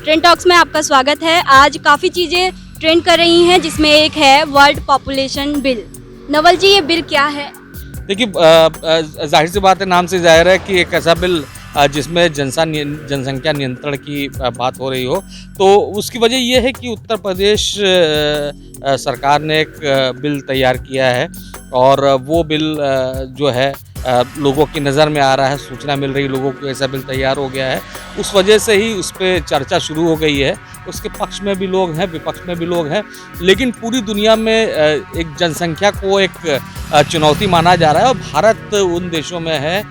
Trend talks में आपका स्वागत है। आज काफ़ी चीज़ें ट्रेंड कर रही हैं, जिसमें एक है वर्ल्ड पॉपुलेशन बिल। नवल जी, ये बिल क्या है? देखिए, जाहिर सी बात है, नाम से जाहिर है कि एक ऐसा बिल जिसमें जनसंख्या नियंत्रण की बात हो रही हो, तो उसकी वजह ये है कि उत्तर प्रदेश सरकार ने एक बिल तैयार किया है और वो बिल जो है लोगों की नज़र में आ रहा है, सूचना मिल रही है लोगों को, ऐसा बिल तैयार हो गया है। उस वजह से ही उस पर चर्चा शुरू हो गई है। उसके पक्ष में भी लोग हैं, विपक्ष में भी लोग हैं, लेकिन पूरी दुनिया में एक जनसंख्या को एक चुनौती माना जा रहा है और भारत उन देशों में है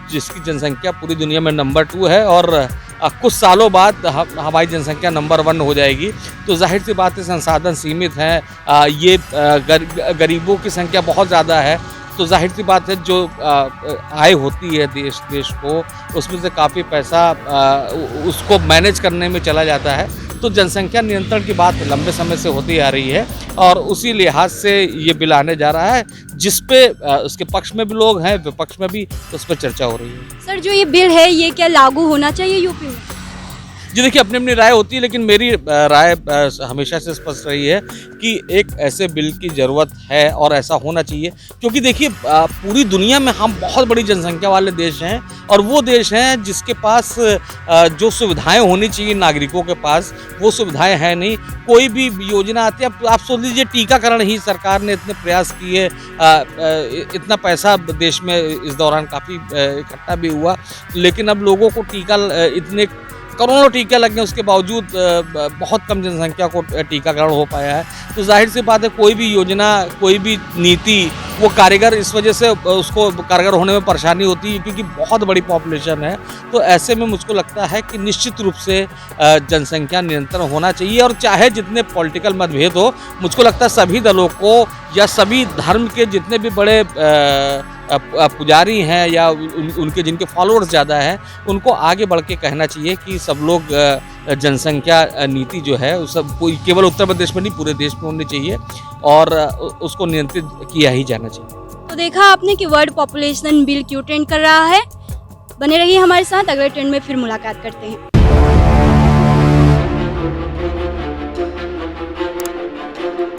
जिसकी जनसंख्या पूरी दुनिया में नंबर 2 है और कुछ सालों बाद हमारी जनसंख्या नंबर 1 हो जाएगी। तो जाहिर सी बात है, संसाधन सीमित हैं, ये गरीबों की संख्या बहुत ज़्यादा है, तो जाहिर सी बात है जो आय होती है देश को, उसमें से काफ़ी पैसा उसको मैनेज करने में चला जाता है। तो जनसंख्या नियंत्रण की बात लंबे समय से होती आ रही है और उसी लिहाज से ये बिल आने जा रहा है, जिस पे उसके पक्ष में भी लोग हैं, विपक्ष में भी उस पर चर्चा हो रही है। सर, जो ये बिल है, ये क्या लागू होना चाहिए यूपी में? जी देखिए, अपनी अपनी राय होती है, लेकिन मेरी राय हमेशा से स्पष्ट रही है कि एक ऐसे बिल की ज़रूरत है और ऐसा होना चाहिए, क्योंकि देखिए पूरी दुनिया में हम बहुत बड़ी जनसंख्या वाले देश हैं और वो देश हैं जिसके पास जो सुविधाएं होनी चाहिए नागरिकों के पास, वो सुविधाएं हैं नहीं। कोई भी योजना आती है, आप सोच लीजिए, टीकाकरण ही सरकार ने इतने प्रयास किए, इतना पैसा देश में इस दौरान काफ़ी इकट्ठा भी हुआ, लेकिन अब लोगों को इतने करोड़ों टीके लगे, उसके बावजूद बहुत कम जनसंख्या को टीकाकरण हो पाया है। तो जाहिर सी बात है, कोई भी योजना, कोई भी नीति वो कारगर, इस वजह से उसको कारगर होने में परेशानी होती है क्योंकि बहुत बड़ी पॉपुलेशन है। तो ऐसे में मुझको लगता है कि निश्चित रूप से जनसंख्या नियंत्रण होना चाहिए और चाहे जितने पॉलिटिकल मतभेद हो, मुझको लगता है सभी दलों को या सभी धर्म के जितने भी बड़े पुजारी हैं या उनके जिनके फॉलोअर्स ज़्यादा हैं, उनको आगे बढ़ के कहना चाहिए कि सब लोग जनसंख्या नीति जो है उस सब कोई केवल उत्तर प्रदेश में नहीं, पूरे देश में होनी चाहिए और उसको नियंत्रित किया ही जाना चाहिए। तो देखा आपने कि वर्ल्ड पॉपुलेशन बिल क्यों ट्रेंड कर रहा है। बने रहिए हमारे साथ, अगले ट्रेंड में फिर मुलाकात करते हैं।